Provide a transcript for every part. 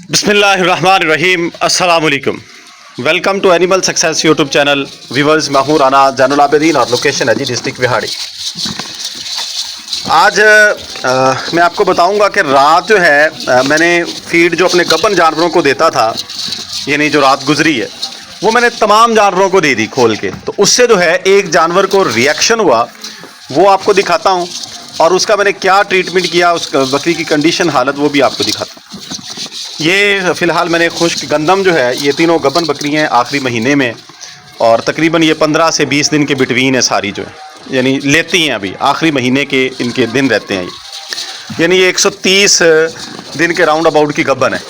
बिस्मिल्लाहिर्रहमानिर्रहीम। अस्सलाम वालेकुम। Welcome to animal success YouTube channel. Viewers, मैं हूं राना जैनुल आबिदीन और लोकेशन है जी डिस्ट्रिक्ट बिहाड़ी। आज मैं आपको बताऊंगा कि रात जो है मैंने फीड जो अपने गबन जानवरों को देता था, यानी जो रात गुजरी है वो मैंने तमाम जानवरों को दे दी खोल के। तो उससे जो है एक जानवर को रिएक्शन हुआ, वो आपको दिखाता हूँ, और उसका मैंने क्या ट्रीटमेंट किया, उस बकरी की कंडीशन हालत वो भी आपको दिखाता हूँ। ये फ़िलहाल मैंने खुश्क गंदम जो है, ये तीनों गबन बकरियाँ हैं आखिरी महीने में, और तकरीबन ये 15 से 20 दिन के बिटवीन है सारी जो है, यानी लेती हैं अभी आखिरी महीने के इनके दिन रहते हैं यानी ये 130 दिन के राउंड अबाउट की गबन है।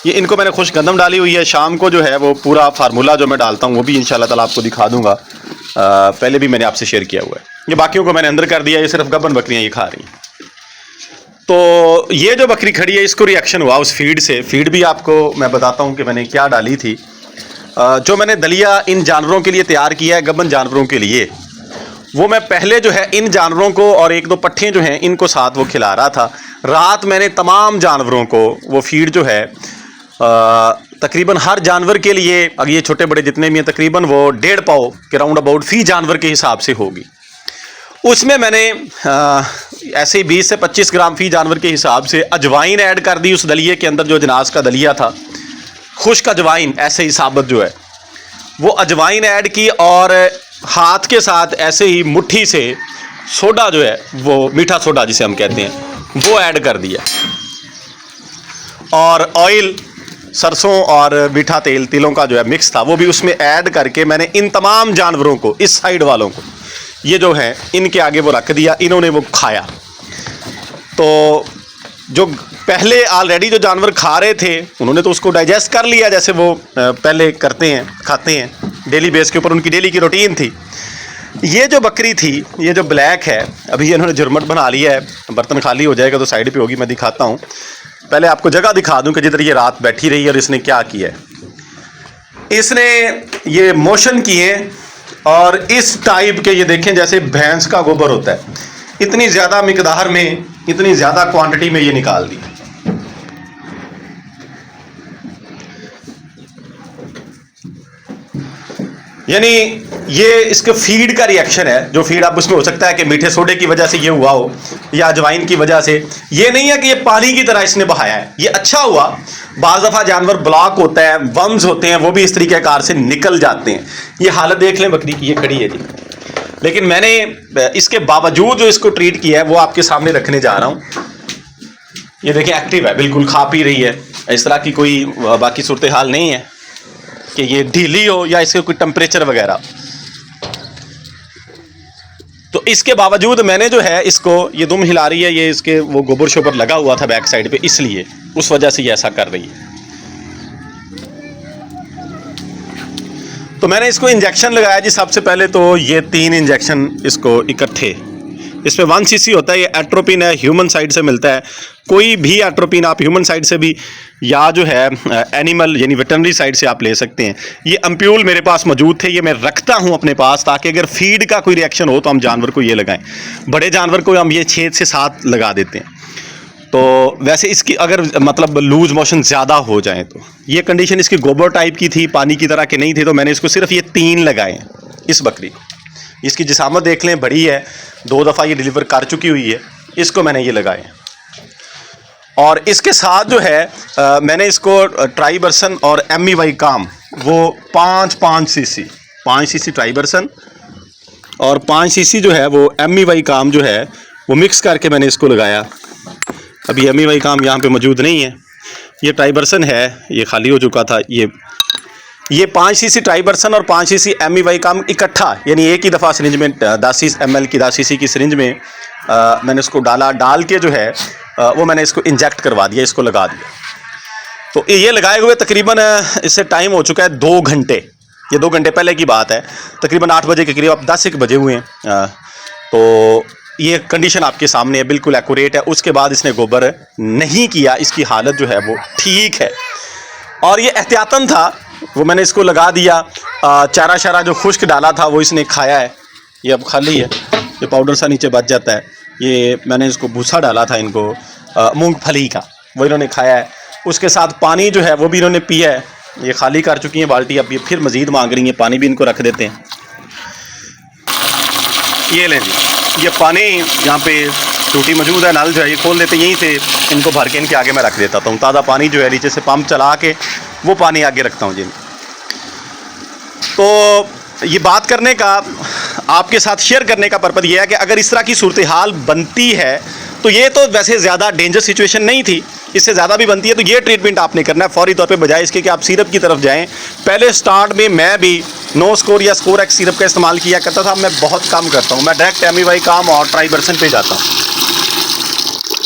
ये इनको मैंने खुश्क गंदम डाली हुई है। शाम को जो है वो पूरा फार्मूला जो मैं डालता हूँ वो भी इंशाल्लाह ताला आपको दिखा दूँगा। पहले भी मैंने आपसे शेयर किया हुआ है। ये बाकियों को मैंने अंदर कर दिया, ये सिर्फ गबन बकरियाँ ये खा रही हैं। तो ये जो बकरी खड़ी है इसको रिएक्शन हुआ उस फीड से। फीड भी आपको मैं बताता हूँ कि मैंने क्या डाली थी। जो मैंने दलिया इन जानवरों के लिए तैयार किया है, गबन जानवरों के लिए, वो मैं पहले जो है इन जानवरों को और एक दो पट्ठे जो हैं इनको साथ वो खिला रहा था। रात मैंने तमाम जानवरों को वो फीड जो है तकरीबन हर जानवर के लिए, अगर ये छोटे बड़े जितने भी हैं, तकरीबन वो 1.5 पाव के राउंड अबाउट फी जानवर के हिसाब से होगी। उसमें मैंने ऐसे ही 20 से 25 ग्राम फी जानवर के हिसाब से अजवाइन ऐड कर दी उस दलिए के अंदर। जो जनाज का दलिया था, खुश्क अजवाइन, ऐसे ही साबुत जो है वो अजवाइन ऐड की, और हाथ के साथ ऐसे ही मुट्ठी से सोडा जो है, वो मीठा सोडा जिसे हम कहते हैं, वो ऐड कर दिया। और ऑयल, सरसों और मीठा तेल, तिलों का जो है मिक्स था, वो भी उसमें ऐड करके मैंने इन तमाम जानवरों को, इस साइड वालों को, ये जो है इनके आगे वो रख दिया। इन्होंने वो खाया। तो जो पहले ऑलरेडी जो जानवर खा रहे थे उन्होंने तो उसको डाइजेस्ट कर लिया, जैसे वो पहले करते हैं, खाते हैं डेली बेस के ऊपर, उनकी डेली की रूटीन थी। ये जो बकरी थी, ये जो ब्लैक है, अभी इन्होंने जुर्मट बना लिया है। बर्तन खाली हो जाएगा तो साइड पे होगी, मैं दिखाता हूँ। पहले आपको जगह दिखा दूँ कि जिधर ये रात बैठी रही है और इसने क्या किया है। इसने ये मोशन किए और इस टाइप के, ये देखें जैसे भैंस का गोबर होता है, इतनी ज़्यादा मिकदार में, इतनी ज़्यादा क्वांटिटी में ये निकाल दी। यानी ये इसके फीड का रिएक्शन है। जो फीड आप उसमें हो सकता है कि मीठे सोडे की वजह से ये हुआ हो या अजवाइन की वजह से। ये नहीं है कि ये पानी की तरह इसने बहाया है, ये अच्छा हुआ। बाज़ दफ़ा जानवर ब्लॉक होता है, वर्म्स होते हैं, वो भी इस तरीके कार से निकल जाते हैं। ये हालत देख लें बकरी की, ये खड़ी है जी। लेकिन मैंने इसके बावजूद जो इसको ट्रीट किया है वो आपके सामने रखने जा रहा हूँ। ये देखिए एक्टिव है, बिल्कुल खा पी रही है। इस तरह की कोई बाकी सूरत हाल नहीं है कि ये ढीली हो या इसके कोई टेम्परेचर वगैरह। तो इसके बावजूद मैंने जो है इसको, ये दुम हिला रही है, ये इसके वो गोबर शोबर लगा हुआ था बैक साइड पे, इसलिए उस वजह से ये ऐसा कर रही है। तो मैंने इसको इंजेक्शन लगाया जी। सबसे पहले तो ये 3 इंजेक्शन इसको इकट्ठे, इसमें 1 cc होता है। ये एट्रोपिन है, ह्यूमन साइड से मिलता है। कोई भी एट्रोपिन आप ह्यूमन साइड से भी या जो है एनिमल यानी वेटरनरी साइड से आप ले सकते हैं। ये अम्प्यूल मेरे पास मौजूद थे, ये मैं रखता हूँ अपने पास, ताकि अगर फीड का कोई रिएक्शन हो तो हम जानवर को ये लगाएं। बड़े जानवर को हम ये 6 से 7 लगा देते हैं। तो वैसे इसकी अगर मतलब लूज मोशन ज़्यादा हो जाए तो, ये कंडीशन इसकी गोबर टाइप की थी, पानी की तरह के नहीं थे, तो मैंने इसको सिर्फ ये 3 लगाए इस बकरी को। इसकी जिसामत देख लें, बड़ी है, 2 दफ़ा ये डिलीवर कर चुकी हुई है। इसको मैंने ये लगाए। और इसके साथ जो है मैंने इसको ट्राइबर्सन और MEY काम, वो 5 cc ट्राइबर्सन और 5 cc जो है वो MEY काम जो है वो मिक्स करके मैंने इसको लगाया। अभी MEY काम यहाँ पे मौजूद नहीं है। ये ट्राइबर्सन है, ये खाली हो चुका था। ये 5 cc ट्राइबर्सन और 5 cc MEY काम इकट्ठा, यानी एक ही दफ़ा सिरिंज में 10 ml की 10 cc की सिरिंज में मैंने इसको डाल के जो है वो मैंने इसको इंजेक्ट करवा दिया, इसको लगा दिया। तो ये लगाए हुए तकरीबन इससे टाइम हो चुका है 2 घंटे। ये 2 घंटे पहले की बात है, तकरीबन 8 बजे के करीब, अब 10 बजे हुए हैं। तो ये कंडीशन आपके सामने है, बिल्कुल एक्यूरेट है। उसके बाद इसने गोबर नहीं किया, इसकी हालत जो है वो ठीक है। और ये एहतियातन था, वो मैंने इसको लगा दिया। चारा शारा जो खुश्क डाला था वो इसने खाया है। ये अब खाली है, ये पाउडर सा नीचे बच जाता है। ये मैंने इसको भूसा डाला था इनको मूंगफली का, वो इन्होंने खाया है। उसके साथ पानी जो है वो भी इन्होंने पिया है। ये खाली कर चुकी हैं बाल्टी, अब ये फिर मज़ीद मांग रही हैं, पानी भी इनको रख देते हैं। ये लें जी, ये पानी यहाँ पे टूटी मौजूद है, नल जो है ये खोल देते हैं, यहीं से इनको भर के इनके आगे मैं रख देता हूँ। ताज़ा पानी जो है नीचे से पंप चला के वो पानी आगे रखता हूँ जी। तो ये बात करने का, आपके साथ शेयर करने का पर्पज़ ये है कि अगर इस तरह की सूरत हाल बनती है तो ये तो वैसे ज़्यादा डेंजर सिचुएशन नहीं थी, इससे ज़्यादा भी बनती है तो ये ट्रीटमेंट आपने करना है फौरी तौर पे, बजाय इसके कि आप सिरप की तरफ जाएं। पहले स्टार्ट में मैं भी नो स्कोर या स्कोर एक्स सिरप का इस्तेमाल किया करता था, मैं बहुत कम करता हूँ। मैं डायरेक्ट एमिवाई काम और ट्राइबरसन पे जाता हूँ,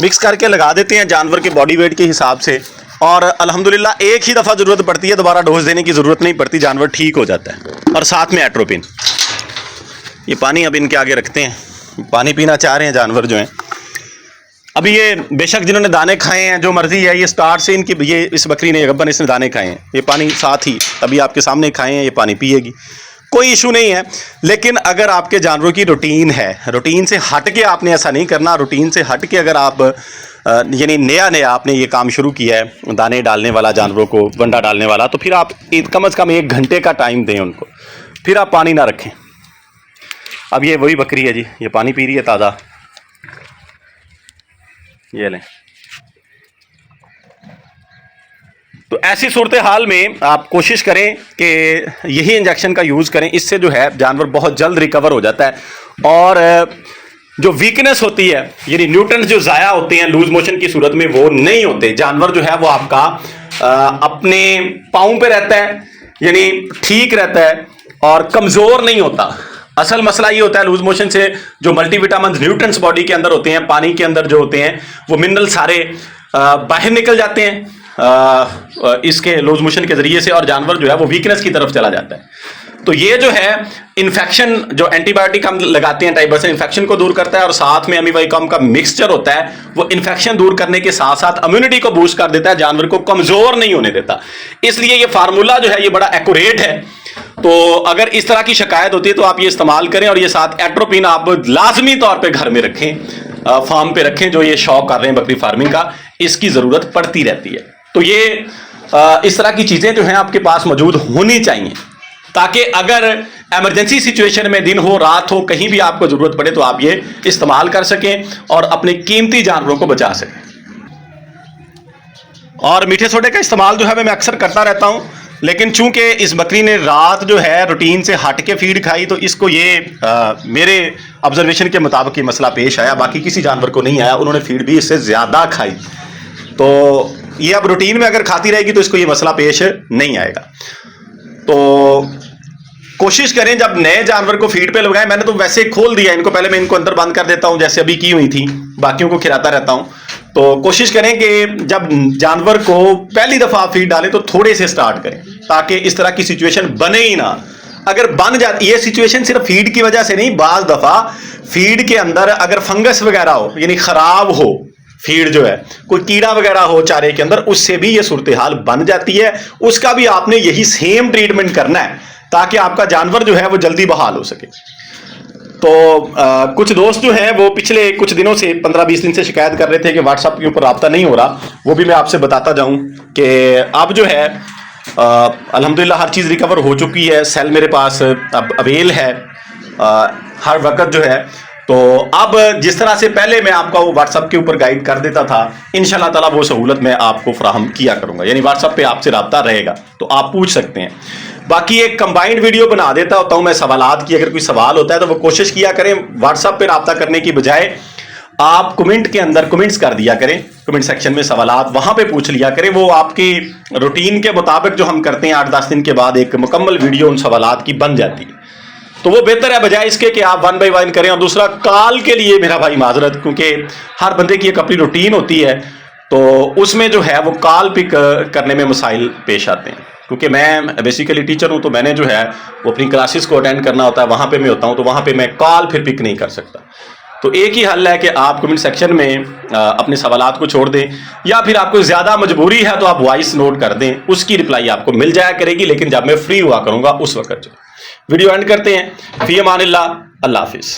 मिक्स करके लगा देते हैं जानवर के बॉडी वेट के हिसाब से, और अल्हम्दुलिल्लाह एक ही दफ़ा ज़रूरत पड़ती है, दोबारा डोज देने की ज़रूरत नहीं पड़ती, जानवर ठीक हो जाता है। और साथ में एट्रोपिन। ये पानी अब इनके आगे रखते हैं, पानी पीना चाह रहे हैं जानवर जो हैं। अभी ये बेशक जिन्होंने दाने खाए हैं, जो मर्जी है, ये स्टार्ट से इनकी, ये इस बकरी ने गब्बन इसने दाने खाए हैं, ये पानी साथ ही अभी आपके सामने खाए हैं, ये पानी पिएगी, कोई इशू नहीं है। लेकिन अगर आपके जानवरों की रूटीन है, रूटीन से हट के आपने ऐसा नहीं करना। रूटीन से हट के अगर आप यानी नया आपने ये काम शुरू किया है, दाने डालने वाला, जानवरों को वंडा डालने वाला, तो फिर आप कम से कम 1 घंटे का टाइम दें उनको, फिर आप पानी ना रखें। अब ये वही बकरी है जी, ये पानी पी रही है ताज़ा, ये लें। तो ऐसी सूरत हाल में आप कोशिश करें कि यही इंजेक्शन का यूज़ करें, इससे जो है जानवर बहुत जल्द रिकवर हो जाता है। और जो वीकनेस होती है, यानी न्यूट्रंस जो ज़ाया होते हैं लूज मोशन की सूरत में, वो नहीं होते। जानवर जो है वो आपका अपने पाँव पे रहता है, यानी ठीक रहता है और कमज़ोर नहीं होता। असल मसला ये होता है लूज मोशन से, जो मल्टीविटामिन न्यूट्रंस बॉडी के अंदर होते हैं, पानी के अंदर जो होते हैं, वो मिनरल सारे बाहर निकल जाते हैं इसके लूज मोशन के ज़रिए से, और जानवर जो है वो वीकनेस की तरफ चला जाता है। तो ये जो है इन्फेक्शन, जो एंटीबायोटिक हम लगाते हैं टाइबर से, इन्फेक्शन को दूर करता है, और साथ में अमीवाइकॉम का मिक्सचर होता है, वो इन्फेक्शन दूर करने के साथ साथ इम्यूनिटी को बूस्ट कर देता है, जानवर को कमज़ोर नहीं होने देता। इसलिए ये फार्मूला जो है ये बड़ा एक्यूरेट है। तो अगर इस तरह की शिकायत होती है तो आप ये इस्तेमाल करें, और ये साथ एट्रोपिन आप लाजमी तौर पे घर में रखें, फार्म पे रखें। जो ये शौक कर रहे हैं बकरी फार्मिंग का, इसकी ज़रूरत पड़ती रहती है। तो ये इस तरह की चीज़ें जो हैं आपके पास मौजूद होनी चाहिए, ताकि अगर एमरजेंसी सिचुएशन में दिन हो रात हो, कहीं भी आपको ज़रूरत पड़े तो आप ये इस्तेमाल कर सकें और अपने कीमती जानवरों को बचा सकें। और मीठे सोडे का इस्तेमाल जो है मैं अक्सर करता रहता हूँ, लेकिन चूंकि इस बकरी ने रात जो है रूटीन से हट के फीड खाई, तो इसको ये मेरे ऑब्जर्वेशन के मुताबिक ये मसला पेश आया। बाकी किसी जानवर को नहीं आया, उन्होंने फीड भी इससे ज़्यादा खाई। तो ये अब रूटीन में अगर खाती रहेगी तो इसको ये मसला पेश नहीं आएगा। तो कोशिश करें जब नए जानवर को फीड पे लगाएं। मैंने तो वैसे खोल दिया इनको, पहले मैं इनको अंदर बंद कर देता हूं जैसे अभी की हुई थी, बाकियों को खिलाता रहता हूं। तो कोशिश करें कि जब जानवर को पहली दफा फीड डालें तो थोड़े से स्टार्ट करें, ताकि इस तरह की सिचुएशन बने ही ना। अगर बन जाती ये सिचुएशन सिर्फ फीड की वजह से नहीं, बाज दफा फीड के अंदर अगर फंगस वगैरह हो, यानी खराब हो फीड जो है, कोई कीड़ा वगैरह हो चारे के अंदर, उससे भी ये सूरत हाल बन जाती है। उसका भी आपने यही सेम ट्रीटमेंट करना है, ताकि आपका जानवर जो है वो जल्दी बहाल हो सके। तो कुछ दोस्त जो हैं वो पिछले कुछ दिनों से 15-20 दिन से शिकायत कर रहे थे कि व्हाट्सएप के ऊपर रब्ता नहीं हो रहा। वो भी मैं आपसे बताता जाऊं कि अब जो है अल्हम्दुलिल्लाह हर चीज़ रिकवर हो चुकी है। सेल मेरे पास अब अवेल है हर वक्त जो है। तो अब जिस तरह से पहले मैं आपका वो व्हाट्सएप के ऊपर गाइड कर देता था, इंशाल्लाह ताला वो सहूलत मैं आपको फराहम किया करूंगा, यानी व्हाट्सएप पे आपसे रब्ता रहेगा, तो आप पूछ सकते हैं। बाकी एक कंबाइंड वीडियो बना देता होता हूं मैं सवालात की। अगर कोई सवाल होता है तो वो कोशिश किया करें व्हाट्सएप पे रब्ता करने की बजाय आप कमेंट के अंदर कमेंट्स कर दिया करें, कमेंट सेक्शन में सवालात वहां पे पूछ लिया करें। वो आपकी रूटीन के मुताबिक जो हम करते हैं 8-10 दिन के बाद एक मुकम्मल वीडियो उन सवालात की बन जाती है। तो वो बेहतर है बजाय इसके कि आप 1 बाय 1 करें। और दूसरा, कॉल के लिए मेरा भाई माजरत, क्योंकि हर बंदे की एक अपनी रूटीन होती है, तो उसमें जो है वो कॉल पिक करने में मसाइल पेश आते हैं। क्योंकि मैं बेसिकली टीचर हूं, तो मैंने जो है वो अपनी क्लासेस को अटेंड करना होता है, वहां पे मैं होता हूं, तो वहां पे मैं कॉल फिर पिक नहीं कर सकता। तो एक ही हल है कि आप कमेंट सेक्शन में अपने सवालात को छोड़ दें, या फिर आपको ज़्यादा मजबूरी है तो आप वॉइस नोट कर दें, उसकी रिप्लाई आपको मिल जाया करेगी। लेकिन जब मैं फ्री हुआ करूँगा उस वक्त जो वीडियो एंड करते हैं। फी अमानिल्लाह, अल्लाह हाफिज़।